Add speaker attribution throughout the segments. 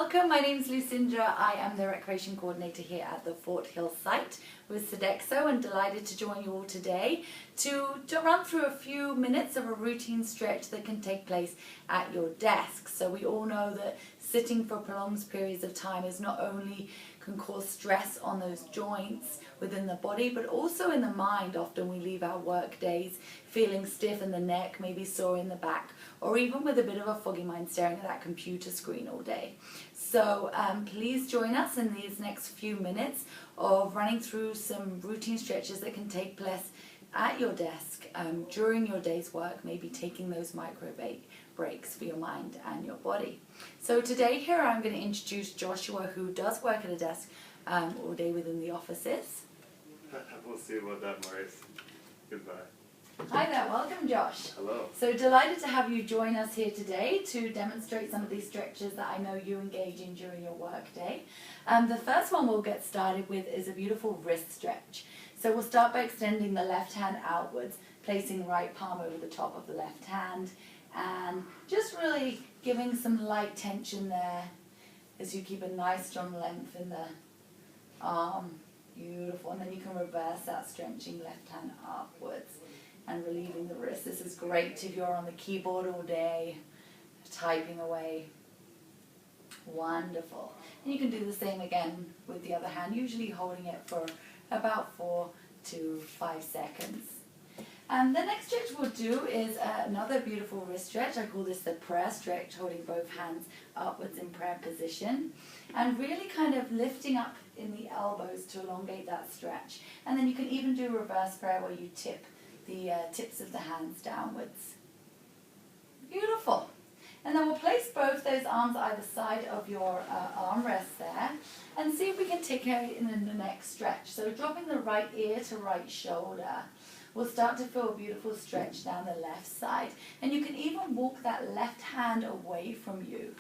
Speaker 1: welcome. My name is Lucinda. I am the recreation coordinator here at the Fort Hill site with Sodexo, and delighted to join you all today to run through a few minutes of a routine stretch that can take place at your desk. So we all know that sitting for prolonged periods of time is not only can cause stress on those joints within the body, but also in the mind. Often we leave our work days feeling stiff in the neck, maybe sore in the back, or even with a bit of a foggy mind staring at that computer screen all day. So please join us in these next few minutes of running through some routine stretches that can take place at your desk during your day's work, maybe taking those micro breaks for your mind and your body. So today here I'm going to introduce Joshua, who does work at a desk all day within the offices.
Speaker 2: We'll see about that, Maurice. Goodbye.
Speaker 1: Hi there, welcome Josh.
Speaker 2: Hello.
Speaker 1: So delighted to have you join us here today to demonstrate some of these stretches that I know you engage in during your work day. The first one we'll get started with is a beautiful wrist stretch. So we'll start by extending the left hand outwards, placing the right palm over the top of the left hand, and just really giving some light tension there as you keep a nice strong length in the arm. Beautiful. And then you can reverse that, stretching left hand upwards and relieving the wrist. This is great if you're on the keyboard all day, typing away. Wonderful. And you can do the same again with the other hand, usually holding it for about 4 to 5 seconds. And the next stretch we'll do is another beautiful wrist stretch. I call this the prayer stretch, holding both hands upwards in prayer position and really kind of lifting up in the elbows to elongate that stretch. And then you can even do reverse prayer where you tip the tips of the hands downwards. Beautiful. And then we'll place both those arms either side of your armrest there and see if we can take it in the next stretch. So dropping the right ear to right shoulder, we'll start to feel a beautiful stretch down the left side. And you can even walk that left hand away from you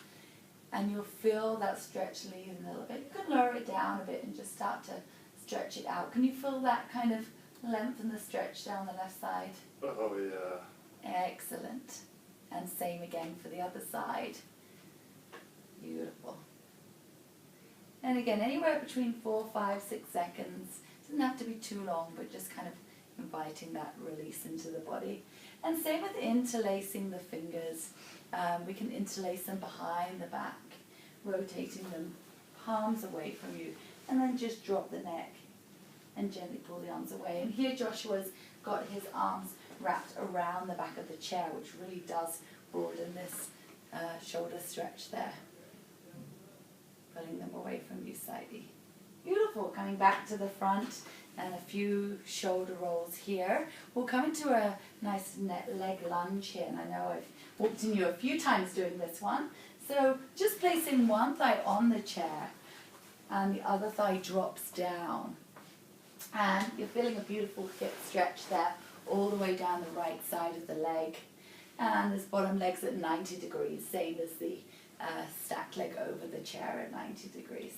Speaker 1: and you'll feel that stretch lean a little bit. You can lower it down a bit and just start to stretch it out. Can you feel that kind of length in the stretch down the left side?
Speaker 2: Oh, yeah.
Speaker 1: Excellent. And same again for the other side. Beautiful. And again, anywhere between 4, 5, 6 seconds. Doesn't have to be too long, but just kind of inviting that release into the body. And same with interlacing the fingers. We can interlace them behind the back, rotating them palms away from you, and then just drop the neck and gently pull the arms away. And here Joshua's got his arms wrapped around the back of the chair, which really does broaden this shoulder stretch there. Pulling them away from you slightly. Beautiful. Coming back to the front and a few shoulder rolls here. We'll come into a nice leg lunge here, and I know I've walked in you a few times doing this one. So just placing one thigh on the chair and the other thigh drops down. And you're feeling a beautiful hip stretch there all the way down the right side of the leg. And this bottom leg's at 90 degrees, same as the stacked leg over the chair at 90 degrees.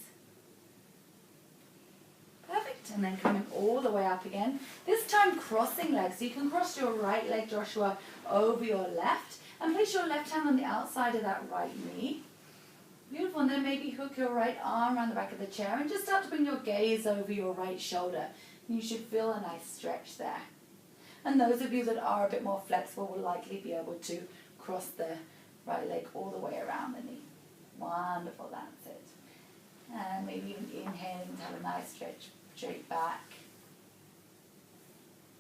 Speaker 1: Perfect. And then coming all the way up again. This time crossing legs. So you can cross your right leg, Joshua, over your left. And place your left hand on the outside of that right knee. Beautiful. And then maybe hook your right arm around the back of the chair and just start to bring your gaze over your right shoulder. And you should feel a nice stretch there. And those of you that are a bit more flexible will likely be able to cross the right leg all the way around the knee. Wonderful, that's it. And maybe even inhaling to have a nice stretch straight back.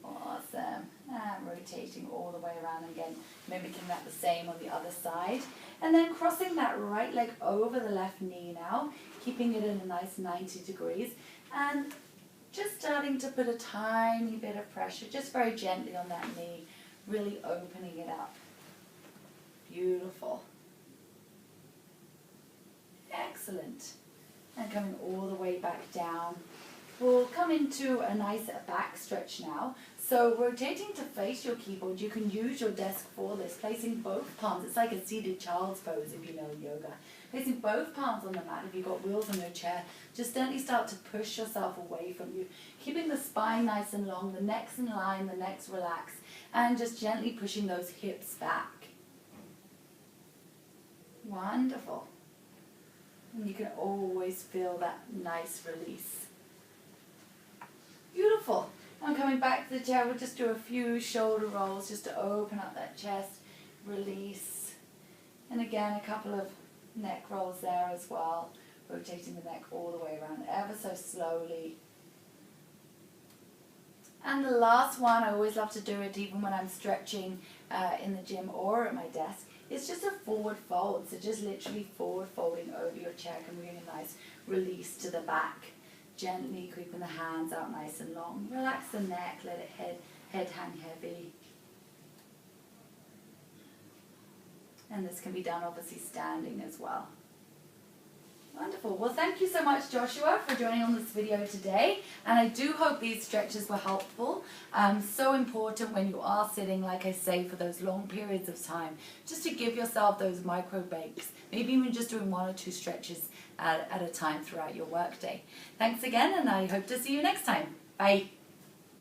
Speaker 1: Awesome. And rotating all the way around again, mimicking that the same on the other side. And then crossing that right leg over the left knee now, keeping it in a nice 90 degrees. And just starting to put a tiny bit of pressure, just very gently on that knee, really opening it up. Beautiful. Excellent. And coming all the way back down. We'll come into a nice back stretch now. So rotating to face your keyboard, you can use your desk for this, placing both palms. It's like a seated child's pose if you know yoga. Placing both palms on the mat. If you've got wheels on your chair, just gently start to push yourself away from you. Keeping the spine nice and long, the neck's in line, the neck's relaxed, and just gently pushing those hips back. Wonderful. And you can always feel that nice release. Beautiful. I'm coming back to the chair. We'll just do a few shoulder rolls just to open up that chest, release. And again, a couple of neck rolls there as well, rotating the neck all the way around ever so slowly. And the last one, I always love to do it even when I'm stretching in the gym or at my desk, it's just a forward fold. So just literally forward folding over your chair can bring a nice release to the back. Gently creeping the hands out nice and long. Relax the neck, let it head hang heavy. And this can be done obviously standing as well. Wonderful. Well, thank you so much, Joshua, for joining on this video today. And I do hope these stretches were helpful. So important when you are sitting, like I say, for those long periods of time, just to give yourself those micro breaks. Maybe even just doing 1 or 2 stretches at a time throughout your workday. Thanks again, and I hope to see you next time. Bye.